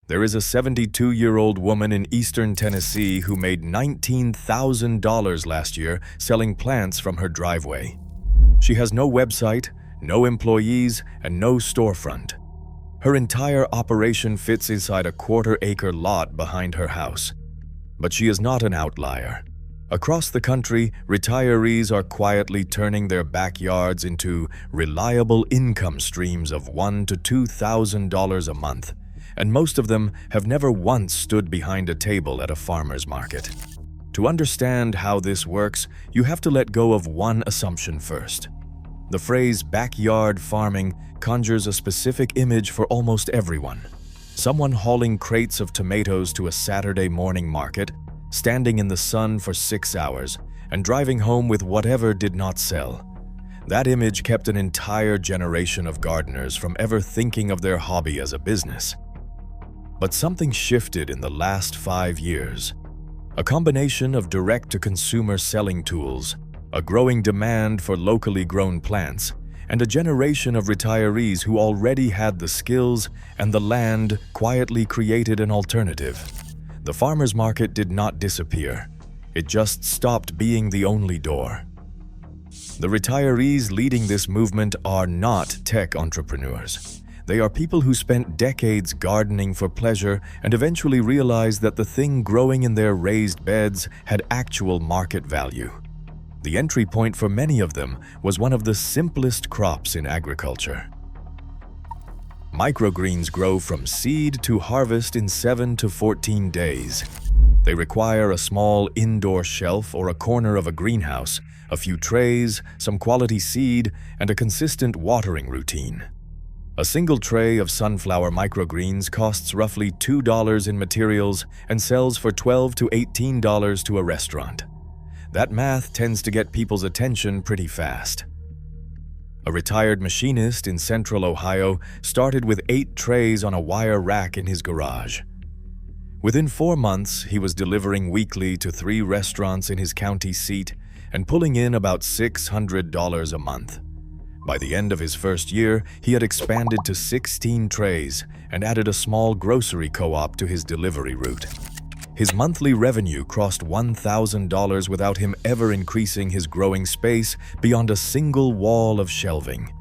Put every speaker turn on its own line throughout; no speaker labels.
There is a 72-year-old woman in eastern Tennessee who made $19,000 last year selling plants from her driveway. She has no website, no employees, and no storefront. Her entire operation fits inside a quarter-acre lot behind her house. But she is not an outlier. Across the country, retirees are quietly turning their backyards into reliable income streams of $1,000 to $2,000 a month, and most of them have never once stood behind a table at a farmer's market. To understand how this works, you have to let go of one assumption first. The phrase backyard farming conjures a specific image for almost everyone. Someone hauling crates of tomatoes to a Saturday morning market, standing in the sun for 6 hours, and driving home with whatever did not sell. That image kept an entire generation of gardeners from ever thinking of their hobby as a business. But something shifted in the last 5 years. A combination of direct-to-consumer selling tools, a growing demand for locally grown plants, and a generation of retirees who already had the skills and the land quietly created an alternative. The farmers market did not disappear. It just stopped being the only door. The retirees leading this movement are not tech entrepreneurs. They are people who spent decades gardening for pleasure and eventually realized that the thing growing in their raised beds had actual market value. The entry point for many of them was one of the simplest crops in agriculture. Microgreens grow from seed to harvest in 7 to 14 days. They require a small indoor shelf or a corner of a greenhouse, a few trays, some quality seed, and a consistent watering routine. A single tray of sunflower microgreens costs roughly $2 in materials and sells for $12 to $18 to a restaurant. That math tends to get people's attention pretty fast. A retired machinist in central Ohio started with 8 trays on a wire rack in his garage. Within 4 months, he was delivering weekly to 3 restaurants in his county seat and pulling in about $600 a month. By the end of his first year, he had expanded to 16 trays and added a small grocery co-op to his delivery route. His monthly revenue crossed $1,000 without him ever increasing his growing space beyond a single wall of shelving.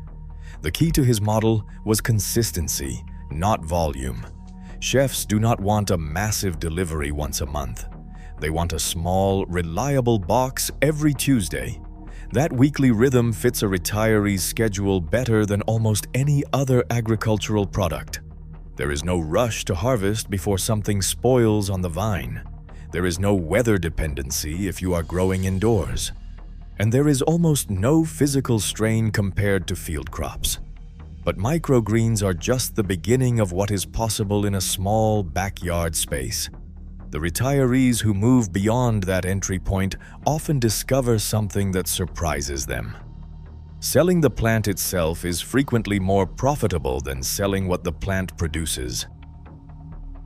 The key to his model was consistency, not volume. Chefs do not want a massive delivery once a month. They want a small, reliable box every Tuesday. That weekly rhythm fits a retiree's schedule better than almost any other agricultural product. There is no rush to harvest before something spoils on the vine. There is no weather dependency if you are growing indoors. And there is almost no physical strain compared to field crops. But microgreens are just the beginning of what is possible in a small backyard space. The retirees who move beyond that entry point often discover something that surprises them. Selling the plant itself is frequently more profitable than selling what the plant produces.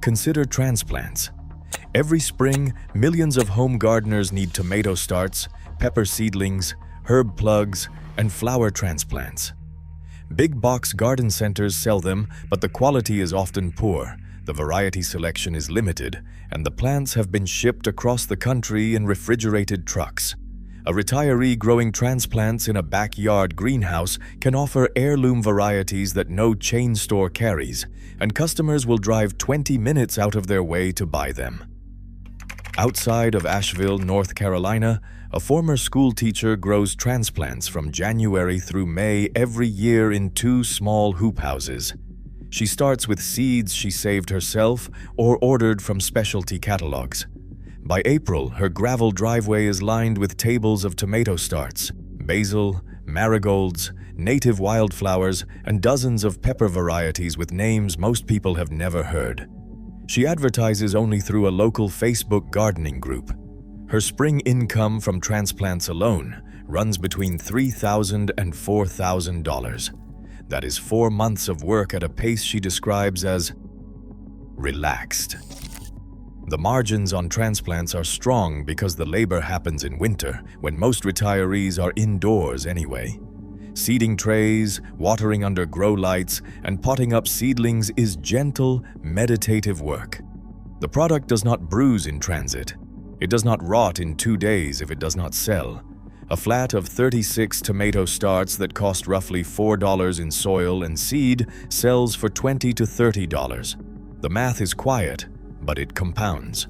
Consider transplants. Every spring, millions of home gardeners need tomato starts, pepper seedlings, herb plugs, and flower transplants. Big box garden centers sell them, but the quality is often poor. The variety selection is limited, and the plants have been shipped across the country in refrigerated trucks. A retiree growing transplants in a backyard greenhouse can offer heirloom varieties that no chain store carries, and customers will drive 20 minutes out of their way to buy them. Outside of Asheville, North Carolina, a former school teacher grows transplants from January through May every year in 2 small hoop houses. She starts with seeds she saved herself or ordered from specialty catalogs. By April, her gravel driveway is lined with tables of tomato starts, basil, marigolds, native wildflowers, and dozens of pepper varieties with names most people have never heard. She advertises only through a local Facebook gardening group. Her spring income from transplants alone runs between $3,000 and $4,000. That is 4 months of work at a pace she describes as relaxed. The margins on transplants are strong because the labor happens in winter, when most retirees are indoors anyway. Seeding trays, watering under grow lights, and potting up seedlings is gentle, meditative work. The product does not bruise in transit. It does not rot in 2 days if it does not sell. A flat of 36 tomato starts that cost roughly $4 in soil and seed sells for $20 to $30. The math is quiet, but it compounds.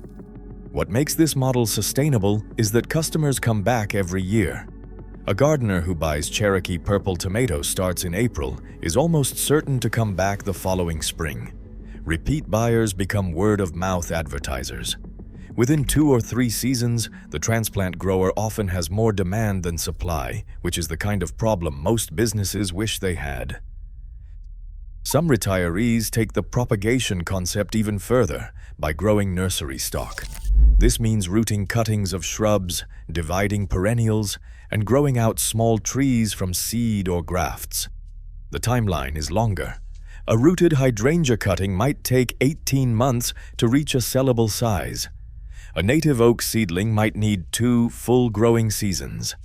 What makes this model sustainable is that customers come back every year. A gardener who buys Cherokee purple tomato starts in April is almost certain to come back the following spring. Repeat buyers become word-of-mouth advertisers. Within 2 or 3 seasons, the transplant grower often has more demand than supply, which is the kind of problem most businesses wish they had. Some retirees take the propagation concept even further by growing nursery stock. This means rooting cuttings of shrubs, dividing perennials, and growing out small trees from seed or grafts. The timeline is longer. A rooted hydrangea cutting might take 18 months to reach a sellable size. A native oak seedling might need 2 full growing seasons.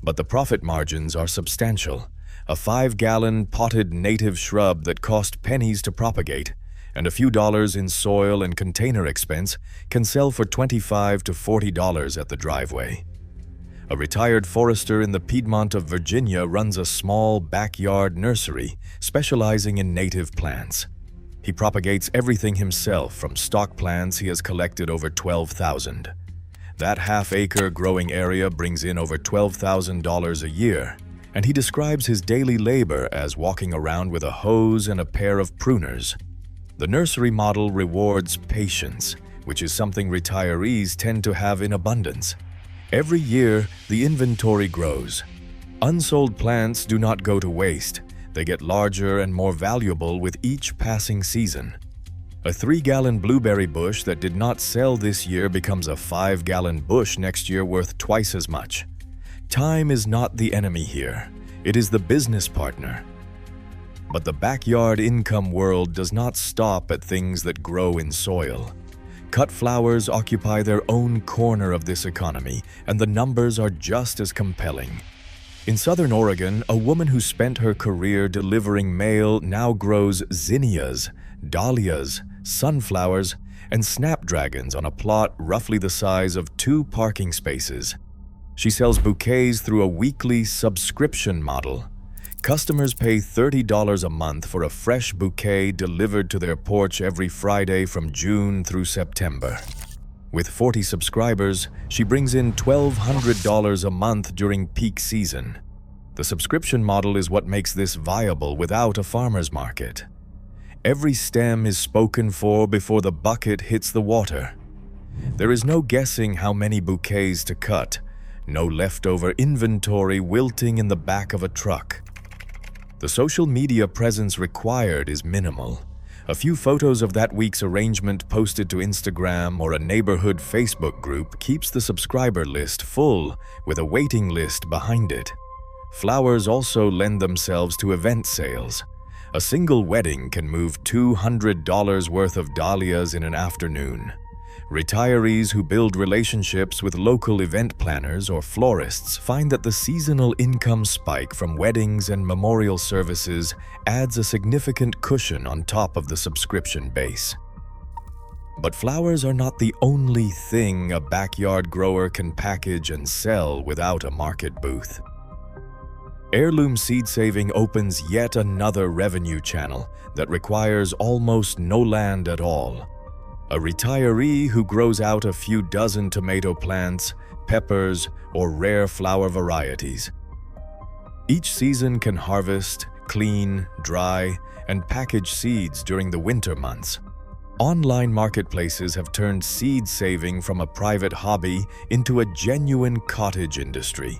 But the profit margins are substantial. A 5-gallon potted native shrub that cost pennies to propagate and a few dollars in soil and container expense can sell for $25 to $40 at the driveway. A retired forester in the Piedmont of Virginia runs a small backyard nursery specializing in native plants. He propagates everything himself from stock plants he has collected over 12,000. That half-acre growing area brings in over $12,000 a year, and he describes his daily labor as walking around with a hose and a pair of pruners. The nursery model rewards patience, which is something retirees tend to have in abundance. Every year, the inventory grows. Unsold plants do not go to waste. They get larger and more valuable with each passing season. A 3-gallon blueberry bush that did not sell this year becomes a 5-gallon bush next year worth twice as much. Time is not the enemy here. It is the business partner. But the backyard income world does not stop at things that grow in soil. Cut flowers occupy their own corner of this economy, and the numbers are just as compelling. In southern Oregon, a woman who spent her career delivering mail now grows zinnias, dahlias, sunflowers, and snapdragons on a plot roughly the size of 2 parking spaces. She sells bouquets through a weekly subscription model. Customers pay $30 a month for a fresh bouquet delivered to their porch every Friday from June through September. With 40 subscribers, she brings in $1,200 a month during peak season. The subscription model is what makes this viable without a farmer's market. Every stem is spoken for before the bucket hits the water. There is no guessing how many bouquets to cut, no leftover inventory wilting in the back of a truck. The social media presence required is minimal. A few photos of that week's arrangement posted to Instagram or a neighborhood Facebook group keeps the subscriber list full with a waiting list behind it. Flowers also lend themselves to event sales. A single wedding can move $200 worth of dahlias in an afternoon. Retirees who build relationships with local event planners or florists find that the seasonal income spike from weddings and memorial services adds a significant cushion on top of the subscription base. But flowers are not the only thing a backyard grower can package and sell without a market booth. Heirloom seed saving opens yet another revenue channel that requires almost no land at all. A retiree who grows out a few dozen tomato plants, peppers, or rare flower varieties. Each season can harvest, clean, dry, and package seeds during the winter months. Online marketplaces have turned seed saving from a private hobby into a genuine cottage industry.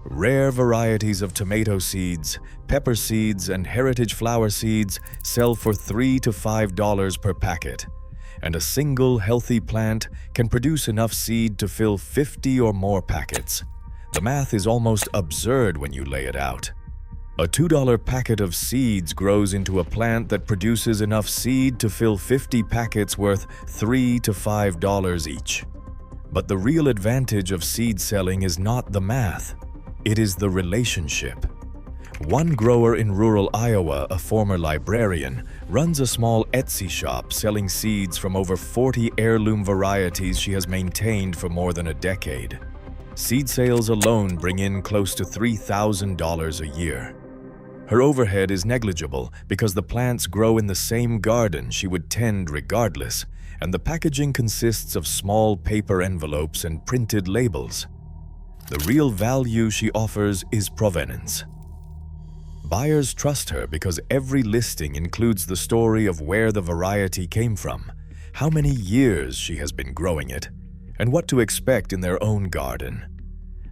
Rare varieties of tomato seeds, pepper seeds, and heritage flower seeds sell for $3 to $5 per packet. And a single healthy plant can produce enough seed to fill 50 or more packets. The math is almost absurd when you lay it out. A $2 packet of seeds grows into a plant that produces enough seed to fill 50 packets worth $3 to $5 each. But the real advantage of seed selling is not the math. It is the relationship. One grower in rural Iowa, a former librarian, runs a small Etsy shop selling seeds from over 40 heirloom varieties she has maintained for more than a decade. Seed sales alone bring in close to $3,000 a year. Her overhead is negligible because the plants grow in the same garden she would tend regardless, and the packaging consists of small paper envelopes and printed labels. The real value she offers is provenance. Buyers trust her because every listing includes the story of where the variety came from, how many years she has been growing it, and what to expect in their own garden.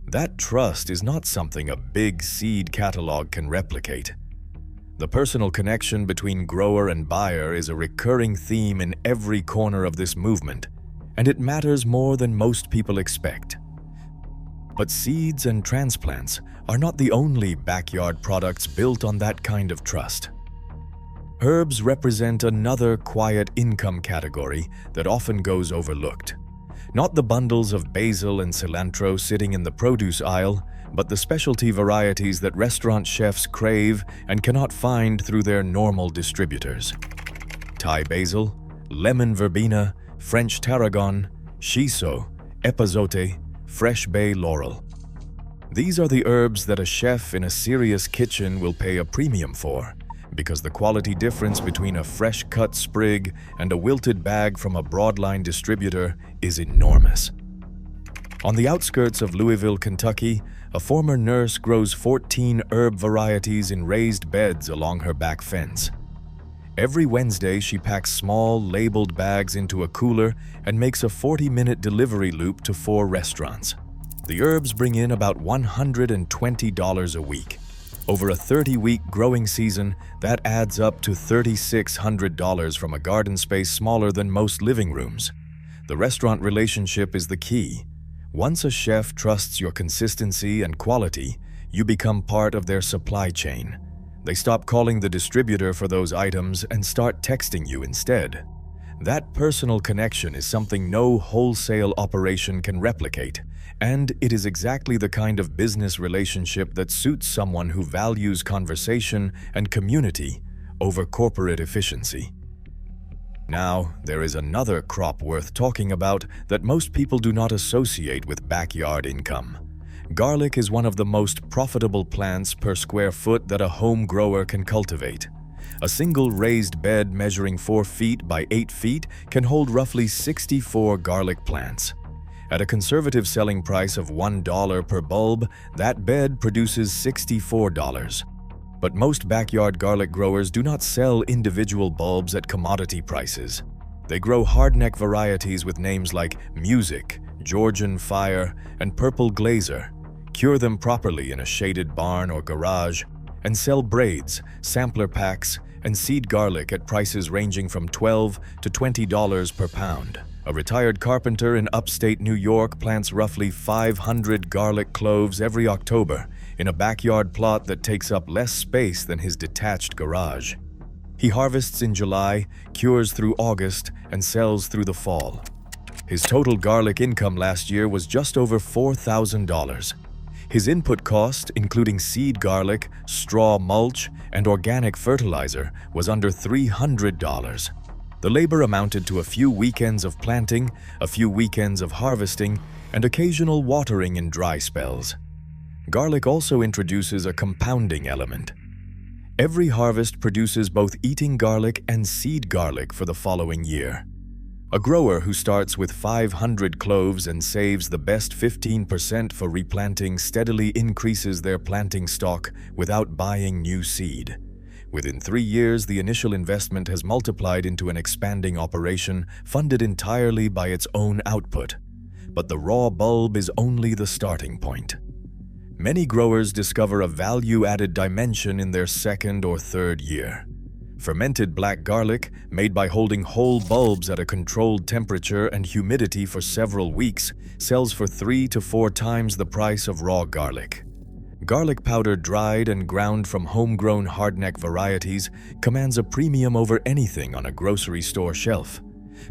That trust is not something a big seed catalog can replicate. The personal connection between grower and buyer is a recurring theme in every corner of this movement, and it matters more than most people expect. But seeds and transplants are not the only backyard products built on that kind of trust. Herbs represent another quiet income category that often goes overlooked. Not the bundles of basil and cilantro sitting in the produce aisle, but the specialty varieties that restaurant chefs crave and cannot find through their normal distributors. Thai basil, lemon verbena, French tarragon, shiso, epazote, fresh bay laurel. These are the herbs that a chef in a serious kitchen will pay a premium for, because the quality difference between a fresh-cut sprig and a wilted bag from a broadline distributor is enormous. On the outskirts of Louisville, Kentucky, a former nurse grows 14 herb varieties in raised beds along her back fence. Every Wednesday, she packs small, labeled bags into a cooler and makes a 40-minute delivery loop to 4 restaurants. The herbs bring in about $120 a week. Over a 30-week growing season, that adds up to $3,600 from a garden space smaller than most living rooms. The restaurant relationship is the key. Once a chef trusts your consistency and quality, you become part of their supply chain. They stop calling the distributor for those items and start texting you instead. That personal connection is something no wholesale operation can replicate, and it is exactly the kind of business relationship that suits someone who values conversation and community over corporate efficiency. Now, there is another crop worth talking about that most people do not associate with backyard income. Garlic is one of the most profitable plants per square foot that a home grower can cultivate. A single raised bed measuring 4 feet by 8 feet can hold roughly 64 garlic plants. At a conservative selling price of $1 per bulb, that bed produces $64. But most backyard garlic growers do not sell individual bulbs at commodity prices. They grow hardneck varieties with names like Music, Georgian Fire, and Purple Glazer, cure them properly in a shaded barn or garage, and sell braids, sampler packs, and seed garlic at prices ranging from $12 to $20 per pound. A retired carpenter in upstate New York plants roughly 500 garlic cloves every October in a backyard plot that takes up less space than his detached garage. He harvests in July, cures through August, and sells through the fall. His total garlic income last year was just over $4,000. His input cost, including seed garlic, straw mulch, and organic fertilizer, was under $300. The labor amounted to a few weekends of planting, a few weekends of harvesting, and occasional watering in dry spells. Garlic also introduces a compounding element. Every harvest produces both eating garlic and seed garlic for the following year. A grower who starts with 500 cloves and saves the best 15% for replanting steadily increases their planting stock without buying new seed. Within 3 years, the initial investment has multiplied into an expanding operation funded entirely by its own output. But the raw bulb is only the starting point. Many growers discover a value-added dimension in their second or third year. Fermented black garlic, made by holding whole bulbs at a controlled temperature and humidity for several weeks, sells for 3 to 4 times the price of raw garlic. Garlic powder dried and ground from homegrown hardneck varieties commands a premium over anything on a grocery store shelf.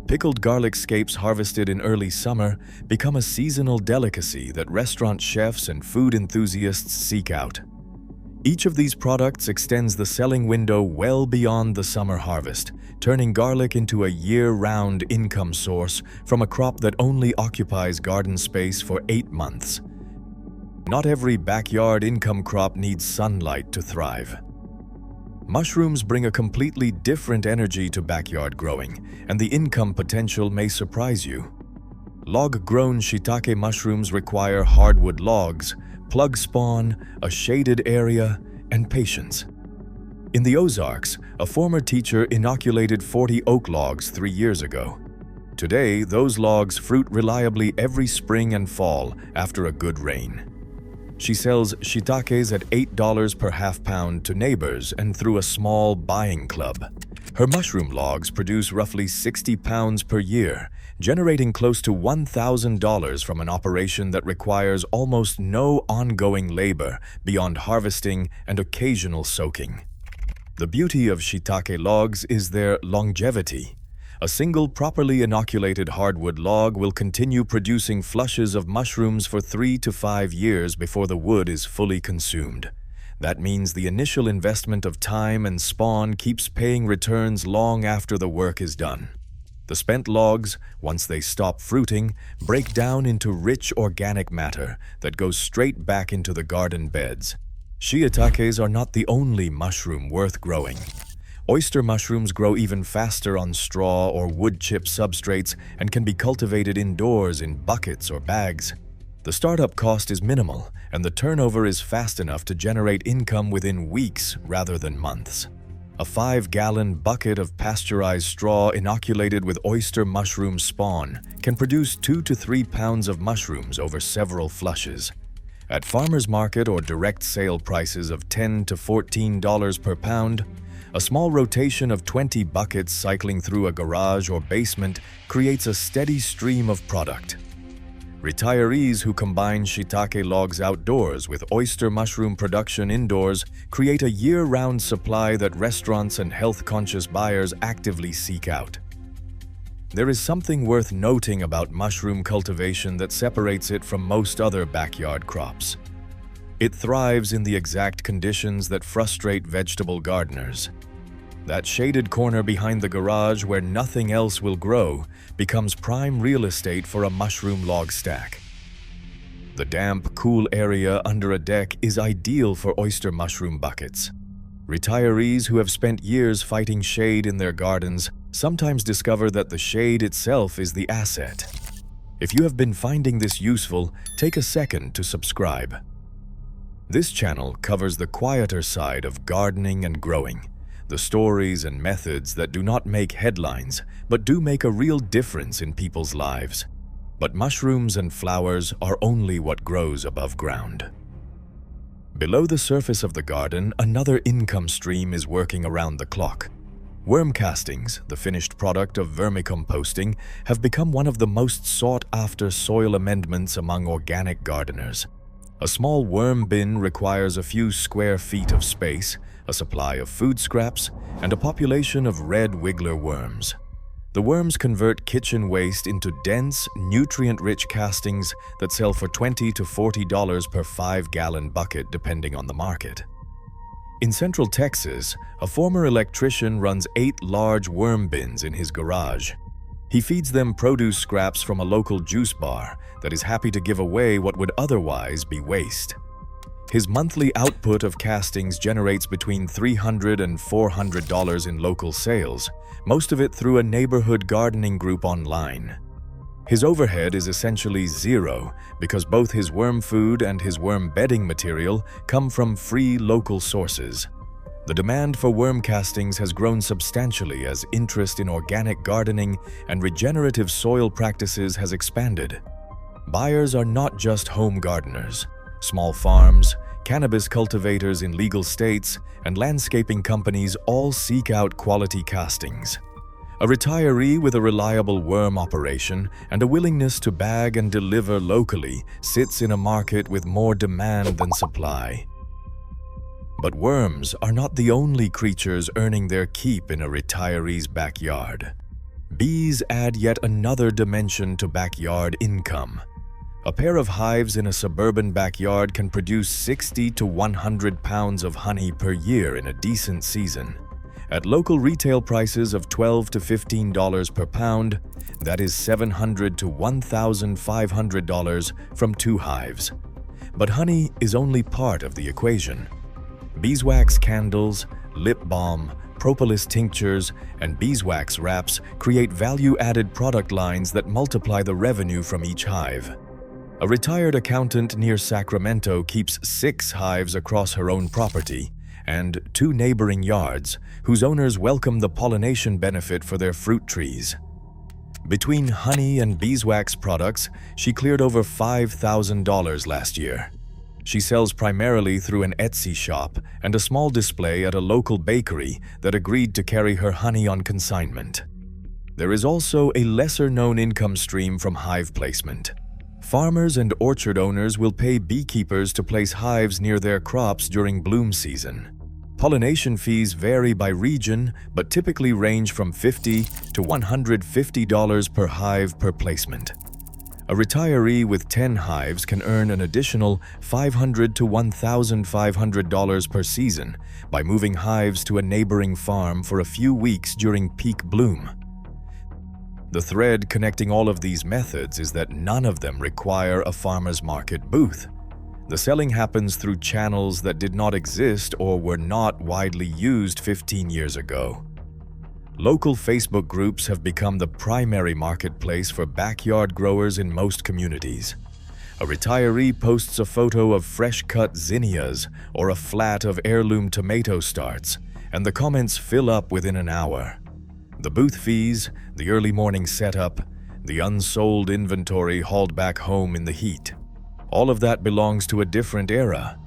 Pickled garlic scapes harvested in early summer become a seasonal delicacy that restaurant chefs and food enthusiasts seek out. Each of these products extends the selling window well beyond the summer harvest, turning garlic into a year-round income source from a crop that only occupies garden space for 8 months. Not every backyard income crop needs sunlight to thrive. Mushrooms bring a completely different energy to backyard growing, and the income potential may surprise you. Log-grown shiitake mushrooms require hardwood logs, plug spawn, a shaded area, and patience. In the Ozarks, a former teacher inoculated 40 oak logs 3 years ago. Today, those logs fruit reliably every spring and fall after a good rain. She sells shiitakes at $8 per half-pound to neighbors and through a small buying club. Her mushroom logs produce roughly 60 pounds per year, generating close to $1,000 from an operation that requires almost no ongoing labor beyond harvesting and occasional soaking. The beauty of shiitake logs is their longevity. A single properly inoculated hardwood log will continue producing flushes of mushrooms for 3 to 5 years before the wood is fully consumed. That means the initial investment of time and spawn keeps paying returns long after the work is done. The spent logs, once they stop fruiting, break down into rich organic matter that goes straight back into the garden beds. Shiitakes are not the only mushroom worth growing. Oyster mushrooms grow even faster on straw or wood chip substrates and can be cultivated indoors in buckets or bags. The startup cost is minimal, and the turnover is fast enough to generate income within weeks rather than months. A 5-gallon bucket of pasteurized straw inoculated with oyster mushroom spawn can produce 2 to 3 pounds of mushrooms over several flushes. At farmers market or direct sale prices of $10 to $14 per pound, a small rotation of 20 buckets cycling through a garage or basement creates a steady stream of product. Retirees who combine shiitake logs outdoors with oyster mushroom production indoors create a year-round supply that restaurants and health-conscious buyers actively seek out. There is something worth noting about mushroom cultivation that separates it from most other backyard crops. It thrives in the exact conditions that frustrate vegetable gardeners. That shaded corner behind the garage where nothing else will grow becomes prime real estate for a mushroom log stack. The damp, cool area under a deck is ideal for oyster mushroom buckets. Retirees who have spent years fighting shade in their gardens sometimes discover that the shade itself is the asset. If you have been finding this useful, take a second to subscribe. This channel covers the quieter side of gardening and growing, the stories and methods that do not make headlines, but do make a real difference in people's lives. But mushrooms and flowers are only what grows above ground. Below the surface of the garden, another income stream is working around the clock. Worm castings, the finished product of vermicomposting, have become one of the most sought-after soil amendments among organic gardeners. A small worm bin requires a few square feet of space, a supply of food scraps, and a population of red wiggler worms. The worms convert kitchen waste into dense, nutrient-rich castings that sell for $20 to $40 per 5-gallon bucket depending on the market. In Central Texas, a former electrician runs 8 large worm bins in his garage. He feeds them produce scraps from a local juice bar that is happy to give away what would otherwise be waste. His monthly output of castings generates between $300 and $400 in local sales, most of it through a neighborhood gardening group online. His overhead is essentially zero because both his worm food and his worm bedding material come from free local sources. The demand for worm castings has grown substantially as interest in organic gardening and regenerative soil practices has expanded. Buyers are not just home gardeners. Small farms, cannabis cultivators in legal states, and landscaping companies all seek out quality castings. A retiree with a reliable worm operation and a willingness to bag and deliver locally sits in a market with more demand than supply. But worms are not the only creatures earning their keep in a retiree's backyard. Bees add yet another dimension to backyard income. A pair of hives in a suburban backyard can produce 60 to 100 pounds of honey per year in a decent season. At local retail prices of $12 to $15 per pound, that is $700 to $1,500 from 2 hives. But honey is only part of the equation. Beeswax candles, lip balm, propolis tinctures, and beeswax wraps create value-added product lines that multiply the revenue from each hive. A retired accountant near Sacramento keeps 6 hives across her own property and 2 neighboring yards, whose owners welcome the pollination benefit for their fruit trees. Between honey and beeswax products, she cleared over $5,000 last year. She sells primarily through an Etsy shop and a small display at a local bakery that agreed to carry her honey on consignment. There is also a lesser-known income stream from hive placement. Farmers and orchard owners will pay beekeepers to place hives near their crops during bloom season. Pollination fees vary by region, but typically range from $50 to $150 per hive per placement. A retiree with 10 hives can earn an additional $500 to $1,500 per season by moving hives to a neighboring farm for a few weeks during peak bloom. The thread connecting all of these methods is that none of them require a farmer's market booth. The selling happens through channels that did not exist or were not widely used 15 years ago. Local Facebook groups have become the primary marketplace for backyard growers in most communities. A retiree posts a photo of fresh-cut zinnias or a flat of heirloom tomato starts, and the comments fill up within an hour. The booth fees, the early morning setup, the unsold inventory hauled back home in the heat. All of that belongs to a different era.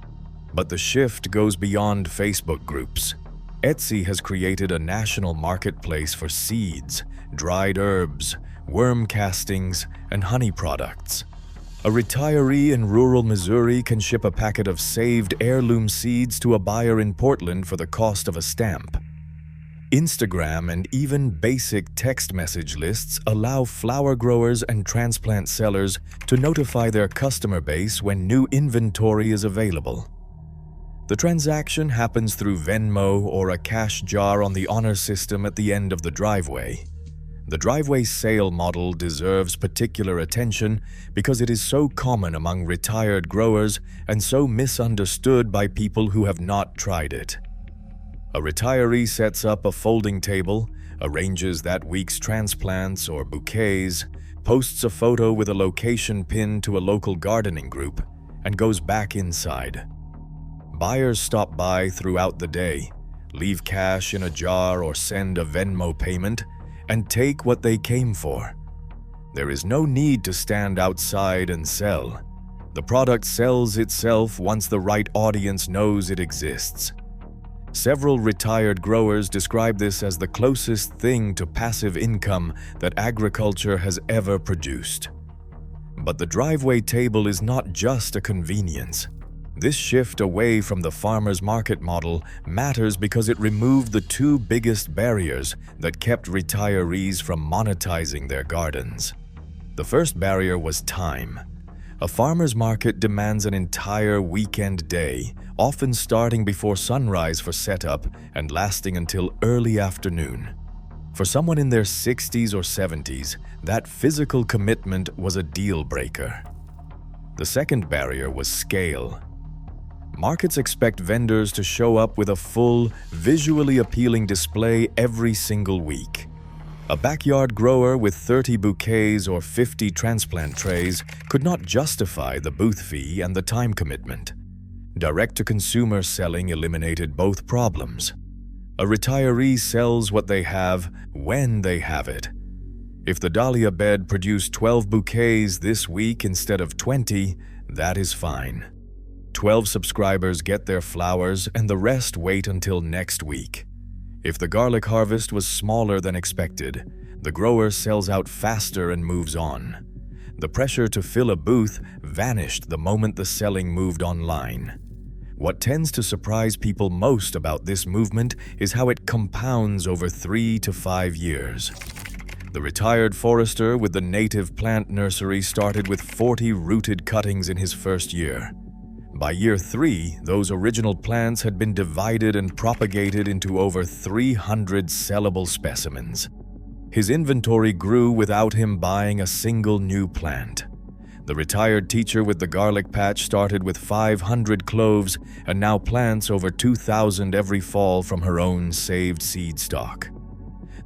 But the shift goes beyond Facebook groups. Etsy has created a national marketplace for seeds, dried herbs, worm castings, and honey products. A retiree in rural Missouri can ship a packet of saved heirloom seeds to a buyer in Portland for the cost of a stamp. Instagram and even basic text message lists allow flower growers and transplant sellers to notify their customer base when new inventory is available. The transaction happens through Venmo or a cash jar on the honor system at the end of the driveway. The driveway sale model deserves particular attention because it is so common among retired growers and so misunderstood by people who have not tried it. A retiree sets up a folding table, arranges that week's transplants or bouquets, posts a photo with a location pinned to a local gardening group, and goes back inside. Buyers stop by throughout the day, leave cash in a jar or send a Venmo payment, and take what they came for. There is no need to stand outside and sell. The product sells itself once the right audience knows it exists. Several retired growers describe this as the closest thing to passive income that agriculture has ever produced. But the driveway table is not just a convenience. This shift away from the farmer's market model matters because it removed the 2 biggest barriers that kept retirees from monetizing their gardens. The first barrier was time. A farmer's market demands an entire weekend day, often starting before sunrise for setup and lasting until early afternoon. For someone in their 60s or 70s, that physical commitment was a deal breaker. The second barrier was scale. Markets expect vendors to show up with a full, visually appealing display every single week. A backyard grower with 30 bouquets or 50 transplant trays could not justify the booth fee and the time commitment. Direct-to-consumer selling eliminated both problems. A retiree sells what they have when they have it. If the dahlia bed produced 12 bouquets this week instead of 20, that is fine. 12 subscribers get their flowers and the rest wait until next week. If the garlic harvest was smaller than expected, the grower sells out faster and moves on. The pressure to fill a booth vanished the moment the selling moved online. What tends to surprise people most about this movement is how it compounds over 3 to 5 years. The retired forester with the native plant nursery started with 40 rooted cuttings in his first year. By year 3, those original plants had been divided and propagated into over 300 sellable specimens. His inventory grew without him buying a single new plant. The retired teacher with the garlic patch started with 500 cloves and now plants over 2,000 every fall from her own saved seed stock.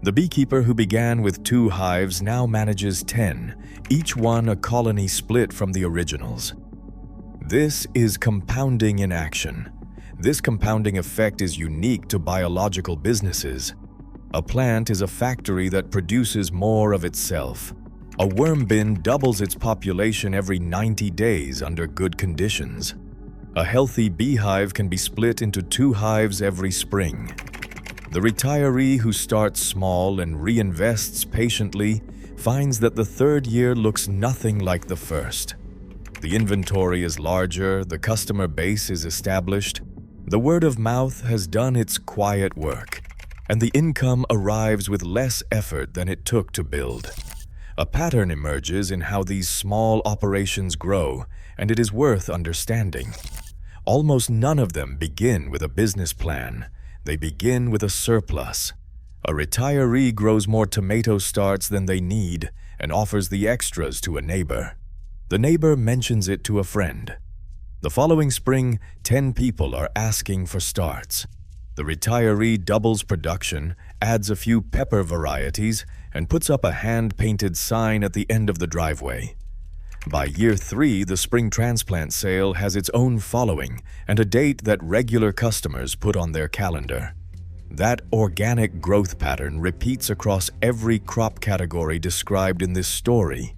The beekeeper who began with 2 hives now manages 10, each one a colony split from the originals. This is compounding in action. This compounding effect is unique to biological businesses. A plant is a factory that produces more of itself. A worm bin doubles its population every 90 days under good conditions. A healthy beehive can be split into 2 hives every spring. The retiree who starts small and reinvests patiently finds that the 3rd year looks nothing like the first. The inventory is larger, the customer base is established, the word of mouth has done its quiet work, and the income arrives with less effort than it took to build. A pattern emerges in how these small operations grow, and it is worth understanding. Almost none of them begin with a business plan. They begin with a surplus. A retiree grows more tomato starts than they need and offers the extras to a neighbor. The neighbor mentions it to a friend. The following spring, 10 people are asking for starts. The retiree doubles production, adds a few pepper varieties, and puts up a hand-painted sign at the end of the driveway. By year 3, the spring transplant sale has its own following and a date that regular customers put on their calendar. That organic growth pattern repeats across every crop category described in this story.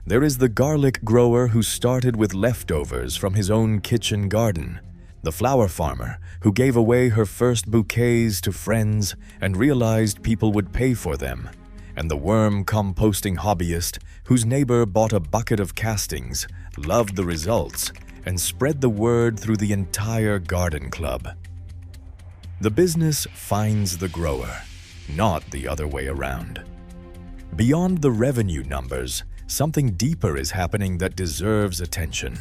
There is the garlic grower who started with leftovers from his own kitchen garden, the flower farmer who gave away her first bouquets to friends and realized people would pay for them, and the worm composting hobbyist whose neighbor bought a bucket of castings, loved the results, and spread the word through the entire garden club. The business finds the grower, not the other way around. Beyond the revenue numbers, something deeper is happening that deserves attention.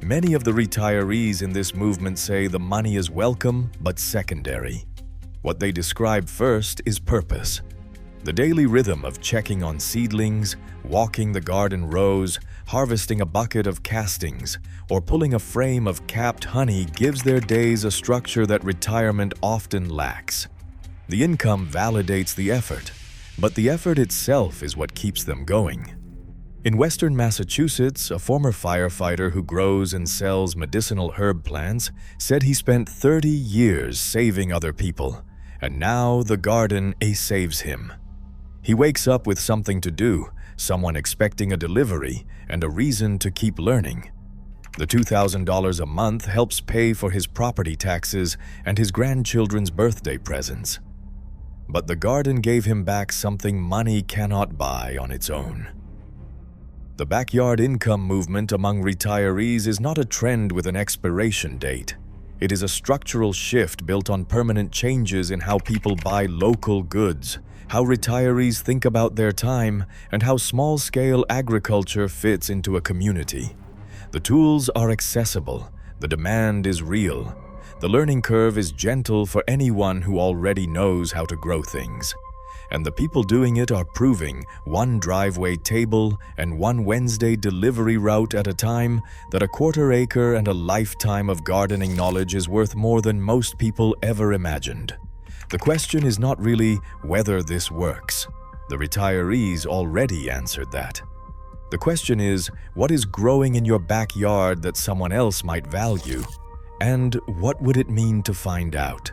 Many of the retirees in this movement say the money is welcome but secondary. What they describe first is purpose. The daily rhythm of checking on seedlings, walking the garden rows, harvesting a bucket of castings, or pulling a frame of capped honey gives their days a structure that retirement often lacks. The income validates the effort, but the effort itself is what keeps them going. In western Massachusetts, a former firefighter who grows and sells medicinal herb plants said he spent 30 years saving other people, and now the garden saves him. He wakes up with something to do, someone expecting a delivery, and a reason to keep learning. The $2,000 a month helps pay for his property taxes and his grandchildren's birthday presents. But the garden gave him back something money cannot buy on its own. The backyard income movement among retirees is not a trend with an expiration date. It is a structural shift built on permanent changes in how people buy local goods, how retirees think about their time, and how small-scale agriculture fits into a community. The tools are accessible, the demand is real, the learning curve is gentle for anyone who already knows how to grow things. And the people doing it are proving, one driveway table and one Wednesday delivery route at a time, that a quarter acre and a lifetime of gardening knowledge is worth more than most people ever imagined. The question is not really whether this works. The retirees already answered that. The question is, what is growing in your backyard that someone else might value? And what would it mean to find out?